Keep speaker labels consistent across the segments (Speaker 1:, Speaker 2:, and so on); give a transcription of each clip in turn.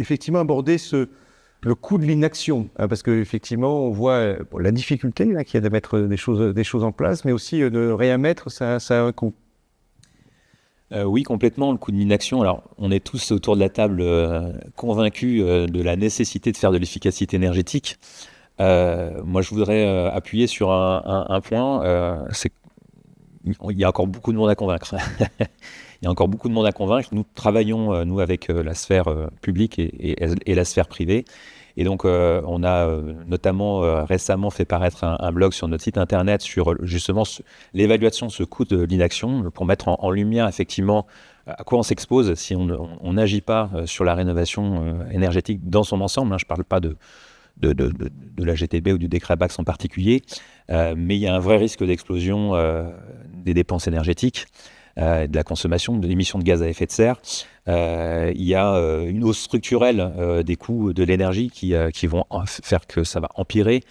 Speaker 1: effectivement aborder le coût de l'inaction, hein, parce qu'effectivement, on voit la difficulté là, qu'il y a de mettre des choses en place, mais aussi de rien mettre, ça a un coût.
Speaker 2: Oui, complètement, le coût de l'inaction. Alors, on est tous autour de la table convaincus de la nécessité de faire de l'efficacité énergétique. Moi, je voudrais appuyer sur un point, c'est qu'il y a encore beaucoup de monde à convaincre. Il y a encore beaucoup de monde à convaincre. Nous travaillons, nous, avec la sphère publique et la sphère privée. Et donc, on a notamment récemment fait paraître un blog sur notre site internet sur justement l'évaluation de ce coût de l'inaction pour mettre en lumière effectivement à quoi on s'expose si on n'agit pas sur la rénovation énergétique dans son ensemble. Je ne parle pas de la GTB ou du décret BAX en particulier, mais il y a un vrai risque d'explosion des dépenses énergétiques, de la consommation, de l'émission de gaz à effet de serre. Il y a une hausse structurelle des coûts de l'énergie qui vont faire que ça va empirer.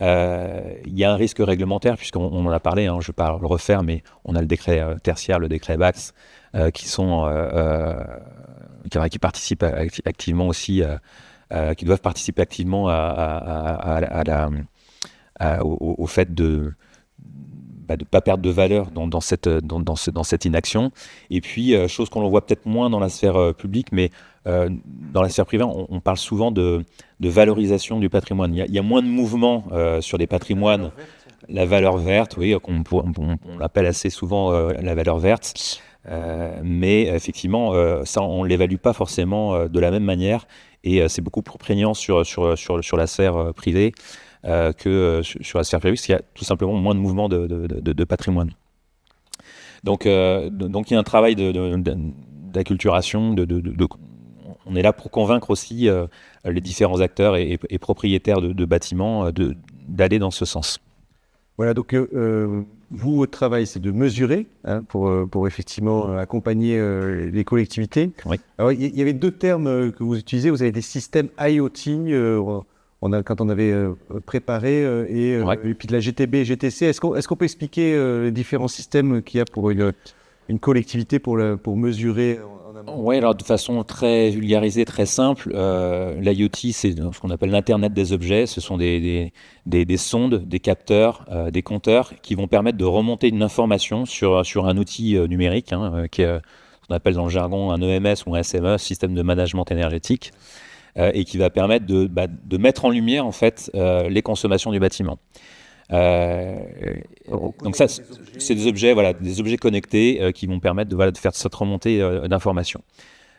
Speaker 2: Il y a un risque réglementaire, puisqu'on en a parlé, je ne vais pas le refaire, mais on a le décret tertiaire, le décret BAX, qui participent activement aussi, qui doivent participer activement au fait de ne pas perdre de valeur dans cette inaction. Et puis, chose qu'on voit peut-être moins dans la sphère publique, mais dans la sphère privée, on parle souvent de valorisation du patrimoine. Il y a moins de mouvements sur les patrimoines. La valeur verte, oui, on l'appelle assez souvent la valeur verte. Mais effectivement, ça, on ne l'évalue pas forcément de la même manière. Et c'est beaucoup plus prégnant sur la sphère privée que sur la sphère publique, parce qu'il y a tout simplement moins de mouvements de patrimoine. Donc il y a un travail d'acculturation, on est là pour convaincre aussi les différents acteurs et propriétaires de bâtiments d'aller dans ce sens.
Speaker 1: Voilà, donc vous, votre travail, c'est de mesurer pour effectivement accompagner les collectivités.
Speaker 2: Oui.
Speaker 1: Alors, il y avait deux termes que vous utilisez. Vous avez des systèmes IoT, quand on avait préparé, et puis de la GTB, GTC. Est-ce qu'on peut expliquer les différents systèmes qu'il y a pour une collectivité pour mesurer en amont?
Speaker 2: Oui, alors de façon très vulgarisée, très simple, l'IoT, c'est ce qu'on appelle l'Internet des objets. Ce sont des sondes, des capteurs, des compteurs qui vont permettre de remonter une information sur un outil numérique, qui est ce qu'on appelle dans le jargon un EMS ou un SME, système de management énergétique, et qui va permettre de mettre en lumière en fait les consommations du bâtiment. Donc ça, c'est des objets connectés qui vont permettre de faire cette remontée d'informations.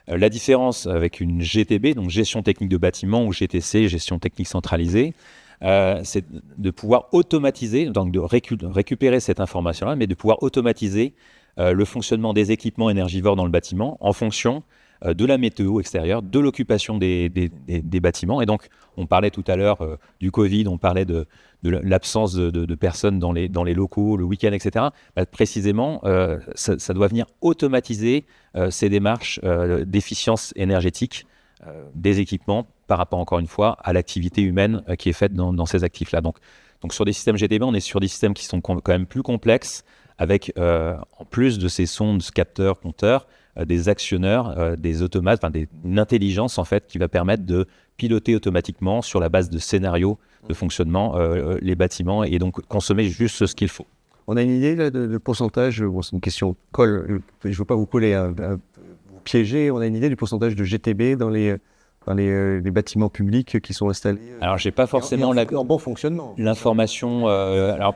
Speaker 2: La différence avec une GTB, donc gestion technique de bâtiment, ou GTC, gestion technique centralisée, c'est de pouvoir automatiser, donc de récupérer cette information-là, mais de pouvoir automatiser le fonctionnement des équipements énergivores dans le bâtiment en fonction de la météo extérieure, de l'occupation des bâtiments. Et donc, on parlait tout à l'heure du Covid, on parlait de l'absence de personnes dans les locaux, le week-end, etc. Précisément, ça doit venir automatiser ces démarches d'efficience énergétique des équipements par rapport, encore une fois, à l'activité humaine qui est faite dans ces actifs-là. Donc, sur des systèmes GTB, on est sur des systèmes qui sont quand même plus complexes, avec, en plus de ces sondes, capteurs, compteurs, des actionneurs, des automates, une intelligence en fait qui va permettre de piloter automatiquement sur la base de scénarios de fonctionnement les bâtiments et donc consommer juste ce qu'il faut.
Speaker 1: On a une idée là, de pourcentage, c'est une question colle, je ne veux pas vous coller, vous piéger, on a une idée du pourcentage de GTB dans les bâtiments publics qui sont installés
Speaker 2: Alors j'ai pas forcément
Speaker 1: en bon fonctionnement.
Speaker 2: L'information, alors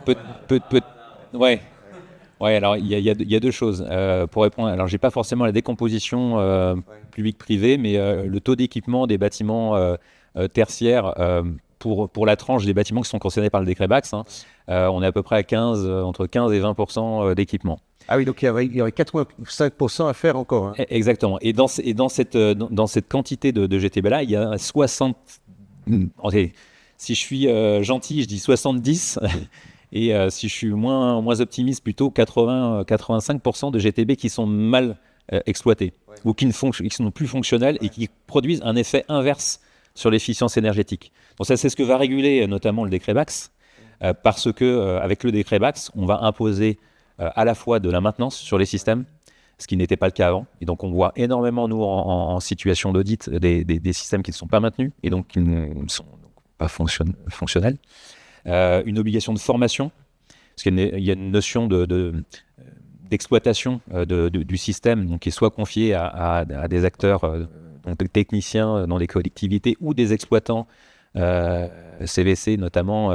Speaker 2: ouais. Oui, alors il y a deux choses pour répondre. Alors, j'ai pas forcément la décomposition public-privé, mais le taux d'équipement des bâtiments tertiaires pour la tranche des bâtiments qui sont concernés par le décret BAX, on est à peu près à entre 15 et 20% d'équipement.
Speaker 1: Ah oui, donc il y aurait 85% à faire encore.
Speaker 2: Exactement. Et dans cette quantité de GTB-là, il y a 60... Si je suis gentil, je dis 70... Et si je suis moins optimiste, plutôt 80-85% de GTB qui sont mal exploités ou qui sont plus fonctionnels et qui produisent un effet inverse sur l'efficience énergétique. Donc ça, c'est ce que va réguler notamment le décret BAX, parce que avec le décret BAX, on va imposer à la fois de la maintenance sur les systèmes, ce qui n'était pas le cas avant. Et donc, on voit énormément, nous, en situation d'audit, des systèmes qui ne sont pas maintenus et donc qui ne sont pas fonctionnels. Une obligation de formation, parce qu'il y a une notion d'exploitation du système, donc qui est soit confiée à des acteurs, donc des techniciens dans les collectivités ou des exploitants, CVC notamment,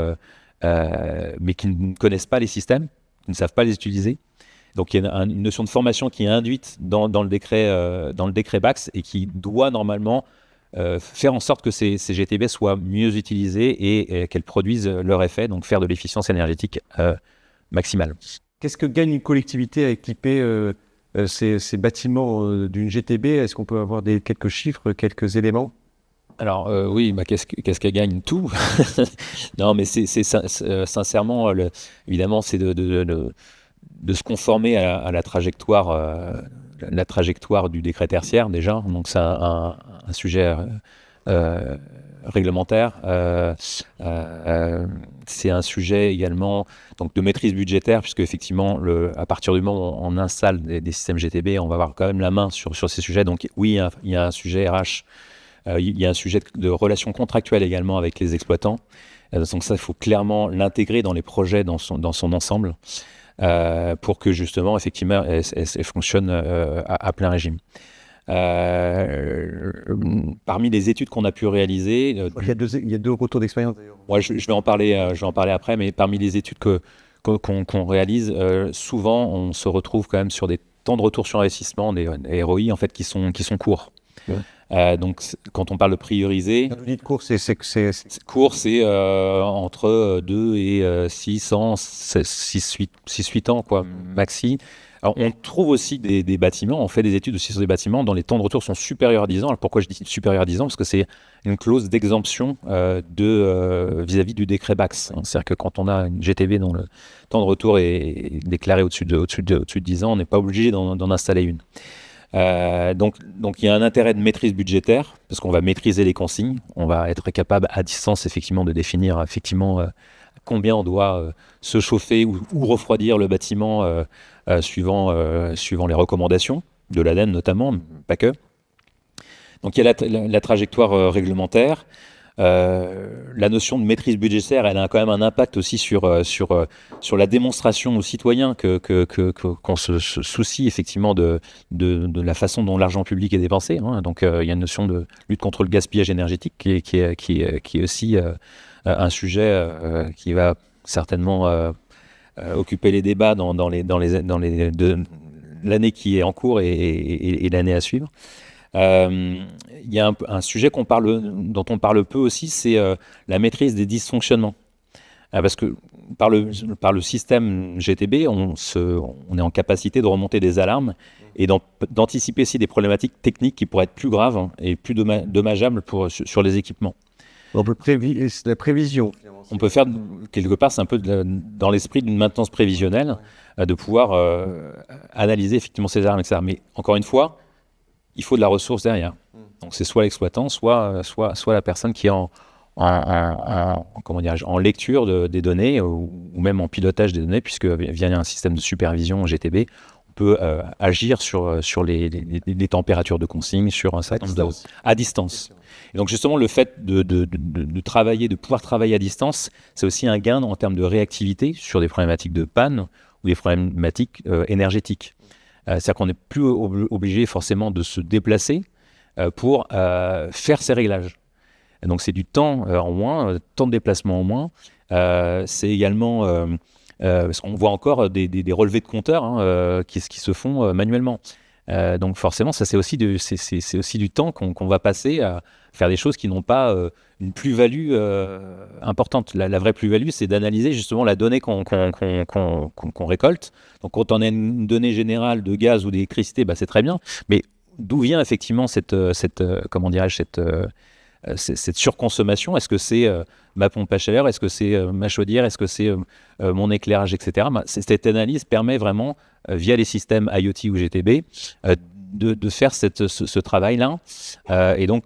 Speaker 2: mais qui ne connaissent pas les systèmes, qui ne savent pas les utiliser. Donc il y a une notion de formation qui est induite dans le décret BACS et qui doit normalement faire en sorte que ces GTB soient mieux utilisées et qu'elles produisent leur effet, donc faire de l'efficience énergétique maximale.
Speaker 1: Qu'est-ce que gagne une collectivité à équiper ces bâtiments d'une GTB? Est-ce qu'on peut avoir quelques chiffres, quelques éléments?
Speaker 2: Alors oui, qu'est-ce qu'elle gagne? Tout. Non, mais c'est sincèrement, évidemment, c'est de se conformer à la trajectoire du décret tertiaire déjà. Donc c'est un sujet réglementaire. C'est un sujet également donc de maîtrise budgétaire, puisque effectivement, à partir du moment où on installe des systèmes GTB, on va avoir quand même la main sur ces sujets. Donc oui, il y a un sujet RH. Il y a un sujet de relations contractuelles également avec les exploitants. Donc ça, il faut clairement l'intégrer dans les projets dans son ensemble pour que justement, effectivement, elle fonctionne à plein régime. Parmi les études qu'on a pu réaliser...
Speaker 1: il y a deux retours d'expérience d'ailleurs.
Speaker 2: Ouais, je vais en parler après, mais parmi les études qu'on réalise, souvent on se retrouve quand même sur des temps de retour sur investissement, des ROI en fait, qui sont courts. Ouais. Donc, quand on parle de prioriser...
Speaker 1: Quand vous dites court, c'est
Speaker 2: entre 2 et 6 ans, 6-8 ans, quoi, maxi. Alors, on trouve aussi des bâtiments, on fait des études aussi sur des bâtiments dont les temps de retour sont supérieurs à 10 ans. Alors, pourquoi je dis supérieur à 10 ans? Parce que c'est une clause d'exemption vis-à-vis du décret BACS. C'est-à-dire que quand on a une GTB dont le temps de retour est déclaré au-dessus de 10 ans, on n'est pas obligé d'en installer une. Donc il y a un intérêt de maîtrise budgétaire parce qu'on va maîtriser les consignes, on va être capable à distance effectivement de définir effectivement combien on doit se chauffer ou refroidir le bâtiment suivant les recommandations de l'ADEME notamment, pas que. Donc il y a la trajectoire réglementaire. La notion de maîtrise budgétaire, elle a quand même un impact aussi sur la démonstration aux citoyens qu'on se soucie effectivement de la façon dont l'argent public est dépensé. Hein. Donc il y a une notion de lutte contre le gaspillage énergétique qui est aussi un sujet qui va certainement occuper les débats dans l'année qui est en cours et l'année à suivre. Il y a un sujet dont on parle peu aussi, c'est la maîtrise des dysfonctionnements. Parce que par le système GTB, on est en capacité de remonter des alarmes et d'anticiper aussi des problématiques techniques qui pourraient être plus graves et plus dommageables sur les équipements.
Speaker 1: On peut la prévision.
Speaker 2: On peut faire, quelque part, c'est un peu dans l'esprit d'une maintenance prévisionnelle, de pouvoir analyser effectivement ces alarmes, etc. Mais encore une fois, il faut de la ressource derrière. Donc c'est soit l'exploitant, soit la personne qui est en lecture des données ou même en pilotage des données, puisque via un système de supervision GTB, on peut agir sur les températures de consigne, sur un certain nombre à distance. Et donc justement, le fait de pouvoir travailler à distance, c'est aussi un gain en termes de réactivité sur des problématiques de panne ou des problématiques énergétiques. C'est-à-dire qu'on n'est plus obligé forcément de se déplacer pour faire ces réglages. Et donc c'est du temps en moins, temps de déplacement en moins. C'est également, parce qu'on voit encore des relevés de compteurs qui se font manuellement. Donc forcément, ça c'est aussi du temps qu'on va passer à faire des choses qui n'ont pas une plus-value importante. La vraie plus-value, c'est d'analyser justement la donnée qu'on récolte. Donc quand on a une donnée générale de gaz ou d'électricité, c'est très bien. Mais d'où vient effectivement cette surconsommation? Est-ce que c'est ma pompe à chaleur? Est-ce que c'est ma chaudière? Est-ce que c'est mon éclairage, etc. Cette analyse permet vraiment, via les systèmes IoT ou GTB, de faire ce travail-là. Et donc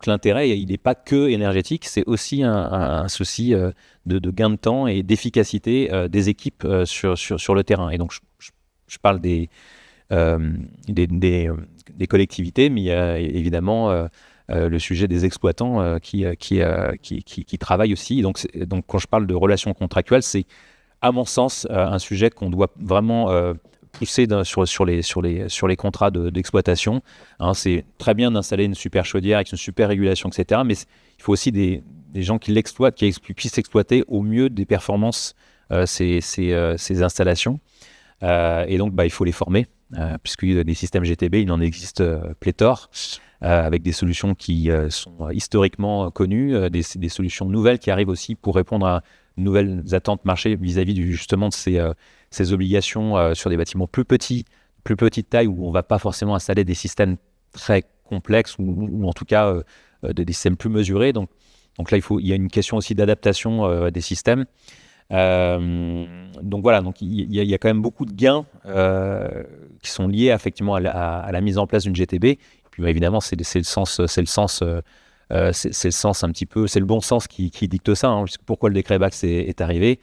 Speaker 2: l'intérêt, il n'est pas que énergétique, c'est aussi un souci de gain de temps et d'efficacité des équipes sur le terrain. Et donc je parle des collectivités, mais il y a évidemment le sujet des exploitants qui travaillent aussi. Donc quand je parle de relations contractuelles, c'est à mon sens un sujet qu'on doit vraiment pousser sur les contrats d'exploitation. C'est très bien d'installer une super chaudière avec une super régulation, etc. Mais il faut aussi des gens qui l'exploitent, qui puissent exploiter au mieux des performances ces installations. Et donc, il faut les former, puisque des systèmes GTB, il en existe pléthore, avec des solutions qui sont historiquement connues, des solutions nouvelles qui arrivent aussi pour répondre à nouvelles attentes marché vis-à-vis justement de ces obligations sur des bâtiments plus petite taille, où on ne va pas forcément installer des systèmes très complexes ou en tout cas des systèmes plus mesurés. Donc là, il y a une question aussi d'adaptation des systèmes. Donc voilà, il y a quand même beaucoup de gains qui sont liés effectivement à la mise en place d'une GTB. Et puis évidemment, c'est le sens un petit peu, c'est le bon sens qui dicte ça. Pourquoi le décret BACS est arrivé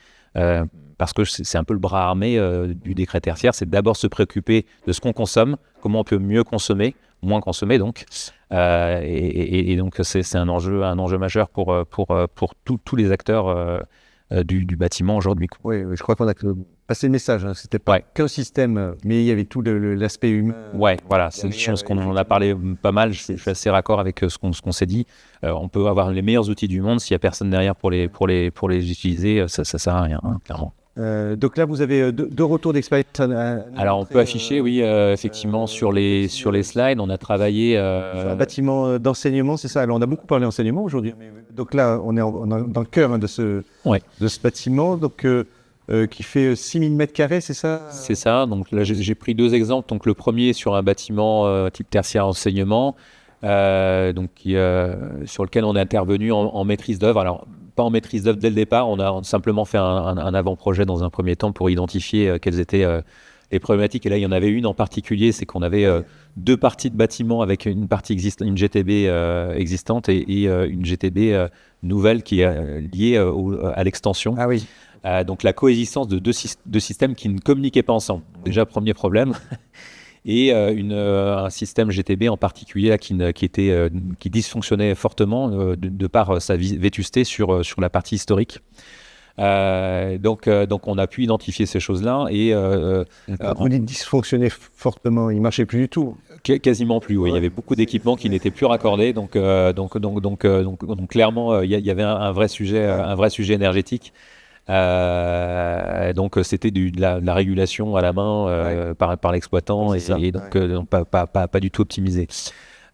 Speaker 2: parce que c'est un peu le bras armé du décret tertiaire. C'est d'abord se préoccuper de ce qu'on consomme, comment on peut mieux consommer, moins consommer donc. Et donc c'est un enjeu majeur pour tous les acteurs du bâtiment aujourd'hui.
Speaker 1: Oui, je crois qu'on a passé le message. C'était pas qu'un système, mais il y avait tout l'aspect humain.
Speaker 2: Ouais, voilà, c'est une chose qu'on en a parlé pas mal. Je suis assez raccord avec ce qu'on s'est dit. On peut avoir les meilleurs outils du monde, s'il n'y a personne derrière pour les utiliser, ça sert à rien, clairement.
Speaker 1: Donc là, vous avez deux retours d'expérience.
Speaker 2: Alors, on peut afficher, oui, effectivement, sur les slides, on a travaillé...
Speaker 1: sur un bâtiment d'enseignement, c'est ça. Alors, on a beaucoup parlé d'enseignement aujourd'hui. Donc là, on est dans le cœur de ce bâtiment, donc, qui fait 6000 m², c'est ça?
Speaker 2: C'est ça. Donc là, j'ai pris deux exemples. Donc, le premier sur un bâtiment type tertiaire enseignement, sur lequel on est intervenu en maîtrise d'œuvre. Alors, pas en maîtrise d'œuvre dès le départ, on a simplement fait un avant-projet dans un premier temps pour identifier quelles étaient les problématiques. Et là, il y en avait une en particulier, c'est qu'on avait deux parties de bâtiment avec une partie une GTB existante et une GTB nouvelle qui est liée à l'extension.
Speaker 1: Ah oui.
Speaker 2: Donc la coexistence de deux systèmes qui ne communiquaient pas ensemble. Déjà, premier problème. Et un système GTB en particulier là, qui dysfonctionnait fortement de par sa vétusté sur la partie historique. Donc on a pu identifier ces choses-là. Et
Speaker 1: vous dites dysfonctionnait fortement, il ne marchait plus du tout.
Speaker 2: Quasiment plus, oui. Il y avait beaucoup d'équipements qui n'étaient plus raccordés. Donc clairement, il y avait un vrai sujet énergétique. Donc c'était de la régulation à la main par l'exploitant et donc pas du tout optimisé.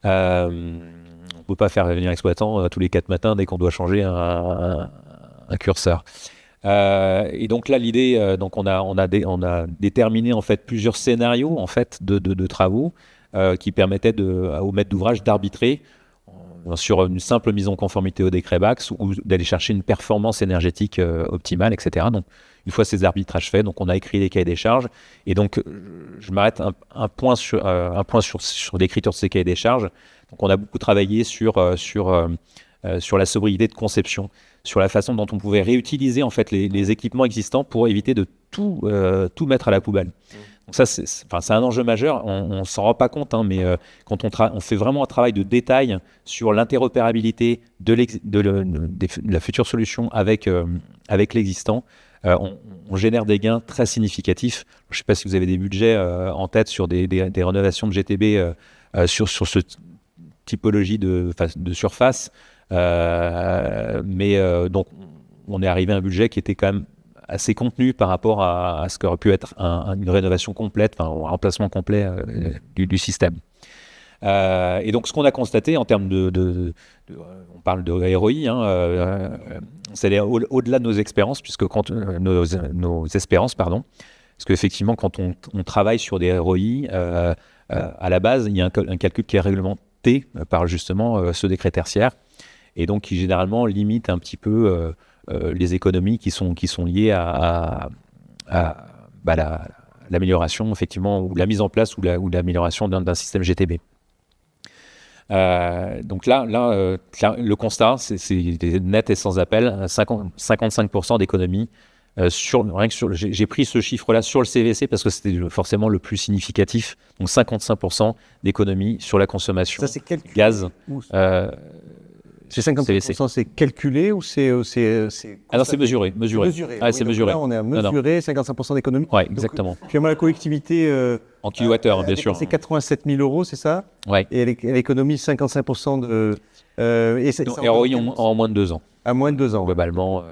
Speaker 2: On peut pas faire venir l'exploitant tous les 4 matins dès qu'on doit changer un curseur. Et donc là l'idée, donc on a déterminé en fait plusieurs scénarios en fait de travaux qui permettaient au maître d'ouvrage d'arbitrer sur une simple mise en conformité au décret BACS ou d'aller chercher une performance énergétique optimale, etc. Donc, une fois ces arbitrages faits, donc on a écrit les cahiers des charges. Et donc, je m'arrête un point sur l'écriture de ces cahiers des charges. Donc, on a beaucoup travaillé sur la sobriété de conception, sur la façon dont on pouvait réutiliser en fait les équipements existants pour éviter de tout mettre à la poubelle. Donc ça, c'est un enjeu majeur, on ne s'en rend pas compte, mais quand on fait vraiment un travail de détail sur l'interopérabilité de la future solution avec l'existant, on génère des gains très significatifs. Je ne sais pas si vous avez des budgets en tête sur des rénovations de GTB sur ce typologie de surface, mais donc on est arrivé à un budget qui était quand même assez contenu par rapport à ce qu'aurait pu être une rénovation complète, un remplacement complet du système. Et donc, ce qu'on a constaté en termes on parle de ROI, c'est au-delà de nos expériences, puisque nos espérances, pardon, parce qu'effectivement, quand on travaille sur des ROI, à la base, il y a un calcul qui est réglementé par justement ce décret tertiaire, et donc qui généralement limite un petit peu les économies qui sont liées à l'amélioration, effectivement, ou la mise en place ou l'amélioration d'un système GTB. Donc là, le constat, c'est net et sans appel, 55% d'économies J'ai pris ce chiffre-là sur le CVC parce que c'était forcément le plus significatif. Donc 55% d'économie sur la consommation.
Speaker 1: Ça, c'est calculé
Speaker 2: gaz.
Speaker 1: C'est 55%, c'est calculé ou c'est
Speaker 2: ah non, c'est mesuré.
Speaker 1: Ah, c'est mesuré. Là, on est à mesurer 55% d'économie.
Speaker 2: Oui, exactement.
Speaker 1: Donc, finalement, la collectivité...
Speaker 2: en kilowattheure, bien sûr.
Speaker 1: C'est 87 000 €, c'est ça?
Speaker 2: Oui.
Speaker 1: Et elle économise 55% de...
Speaker 2: ROI en moins de 2 ans.
Speaker 1: À moins de 2 ans.
Speaker 2: Globalement...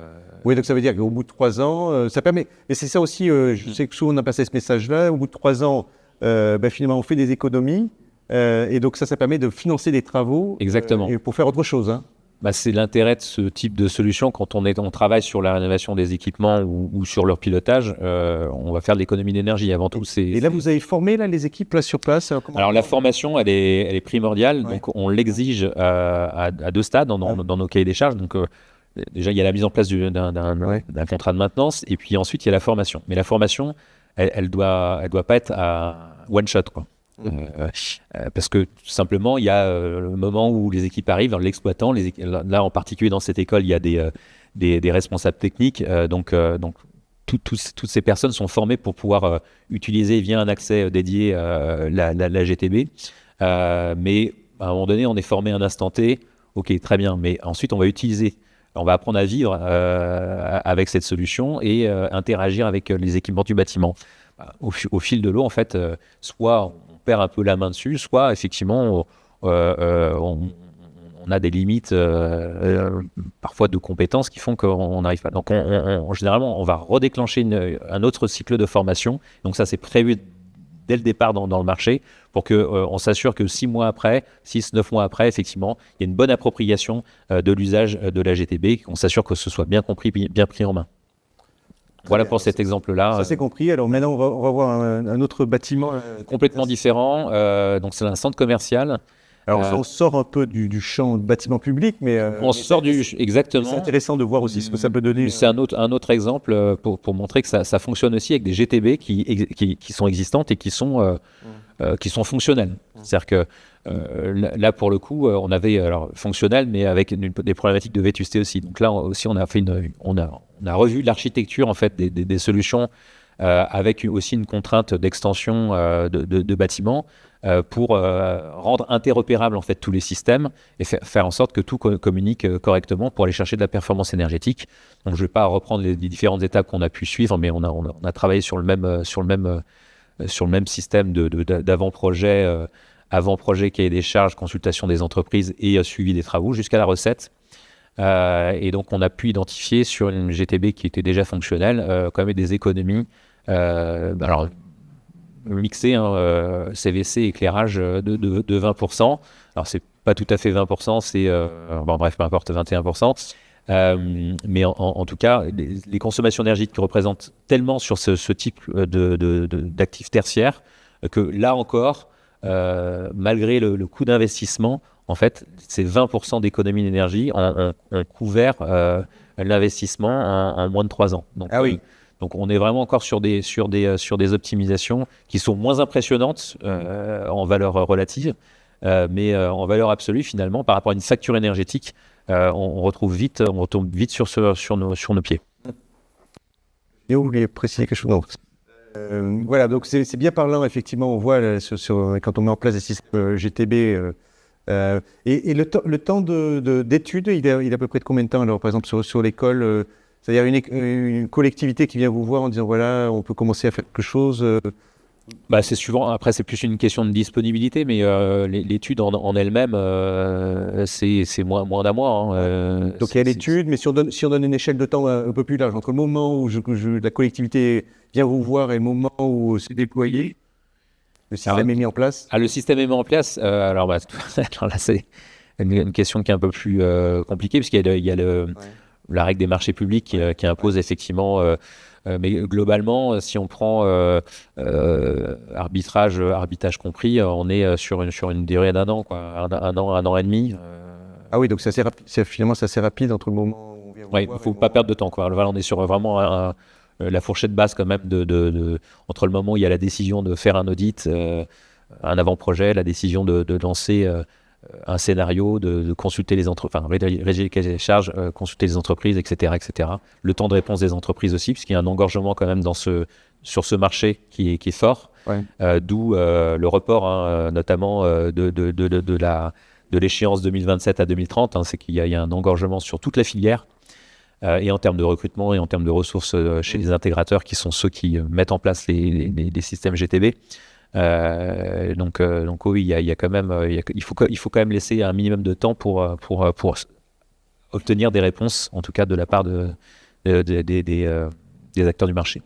Speaker 1: Oui, donc ça veut dire qu'au bout de 3 ans, ça permet... Et c'est ça aussi, je sais que souvent on a passé ce message-là, au bout de 3 ans, finalement, on fait des économies, et donc ça permet de financer des travaux.
Speaker 2: Exactement.
Speaker 1: Et pour faire autre chose, hein.
Speaker 2: C'est l'intérêt de ce type de solution. Quand on travaille sur la rénovation des équipements ou sur leur pilotage, on va faire de l'économie d'énergie avant tout.
Speaker 1: Et là, vous avez formé les équipes là, sur place?
Speaker 2: Alors la formation, elle est primordiale, ouais. Donc on l'exige à 2 stades dans nos cahiers des charges. Donc déjà, il y a la mise en place d'un contrat de maintenance, et puis ensuite, il y a la formation. Mais la formation, elle doit pas être à one shot, quoi. Parce que tout simplement, il y a le moment où les équipes arrivent, l'exploitant, là en particulier dans cette école, il y a des responsables techniques, donc toutes ces personnes sont formées pour pouvoir utiliser via un accès dédié la GTB. Mais à un moment donné, on est formé à un instant T, ok, très bien, mais ensuite on va utiliser. On va apprendre à vivre avec cette solution et interagir avec les équipements du bâtiment. Au fil de l'eau, en fait, soit on perd un peu la main dessus, soit effectivement on a des limites parfois de compétences qui font qu'on n'arrive pas. Donc généralement, on va redéclencher un autre cycle de formation. Donc ça, c'est prévu dès le départ dans le marché pour qu'on s'assure que 6 mois après, 9 mois après, effectivement, il y a une bonne appropriation de l'usage de la GTB, qu'on s'assure que ce soit bien compris, bien pris en main. Voilà pour cet exemple-là.
Speaker 1: Ça, c'est compris. Alors maintenant, on va voir un autre bâtiment.
Speaker 2: Complètement différent. Donc c'est un centre commercial.
Speaker 1: Alors on sort un peu du champ de bâtiment public, mais...
Speaker 2: Exactement.
Speaker 1: C'est intéressant de voir aussi ce que ça peut donner.
Speaker 2: C'est un autre exemple pour montrer que ça fonctionne aussi avec des GTB qui sont existantes et qui sont fonctionnelles. C'est-à-dire que là, pour le coup, on avait fonctionnel, mais avec des problématiques de vétusté aussi. Donc là aussi, on a revu l'architecture en fait des solutions avec aussi une contrainte d'extension de bâtiments pour rendre interopérables en fait tous les systèmes et faire en sorte que tout communique correctement pour aller chercher de la performance énergétique. Donc je ne vais pas reprendre les différentes étapes qu'on a pu suivre, mais on a travaillé sur le même système d'avant-projet. Avant-projet, cahier des charges, consultation des entreprises et suivi des travaux jusqu'à la recette. Et donc, on a pu identifier sur une GTB qui était déjà fonctionnelle quand même des économies mixées, CVC, éclairage de 20%. Alors, c'est pas tout à fait 20%, c'est, peu importe, 21%. Mais en tout cas, les consommations énergétiques qui représentent tellement sur ce type d'actifs tertiaires que là encore, malgré le coût d'investissement, en fait, ces 20% d'économie d'énergie ont couvert l'investissement en moins de 3 ans. Donc, donc on est vraiment encore sur des optimisations qui sont moins impressionnantes en valeur relative, mais en valeur absolue, finalement, par rapport à une facture énergétique, on retombe vite sur nos pieds.
Speaker 1: Et vous voulez préciser quelque chose d'autre? Voilà, donc c'est bien parlant, effectivement, on voit quand on met en place des systèmes GTB, et le temps d'étude, il est à peu près de combien de temps? Alors, par exemple, sur l'école, c'est-à-dire une collectivité qui vient vous voir en disant, voilà, on peut commencer à faire quelque chose
Speaker 2: c'est suivant. Après, c'est plus une question de disponibilité, mais l'étude en elle-même, c'est moins d'un mois. Hein.
Speaker 1: Donc il y a l'étude, mais si on donne une échelle de temps un peu plus large, entre le moment où la collectivité vient vous voir et le moment où c'est déployé, le système est mis en place.
Speaker 2: Le système est mis en place. Alors là, c'est une question qui est un peu plus compliquée, puisqu'il y a la règle des marchés publics qui impose effectivement... mais globalement, si on prend arbitrage compris, on est sur une durée d'1 an, quoi. Un an et demi.
Speaker 1: Ah oui, donc finalement c'est assez rapide entre le moment où on vient vous voir.
Speaker 2: Il ne faut pas perdre de temps, quoi. Là, on est sur vraiment la fourchette basse quand même entre le moment où il y a la décision de faire un audit, un avant-projet, la décision de lancer un scénario, de consulter les entreprises, enfin rédiger les cahiers des charges, consulter les entreprises, etc., etc. Le temps de réponse des entreprises aussi, puisqu'il y a un engorgement quand même sur ce marché qui est fort, d'où le report, notamment de l'échéance 2027 à 2030, c'est qu'il y a un engorgement sur toute la filière, et en termes de recrutement et en termes de ressources chez les intégrateurs qui sont ceux qui mettent en place les systèmes GTB. Donc oui, il y a quand même, il faut quand même laisser un minimum de temps pour obtenir des réponses, en tout cas de la part des acteurs du marché.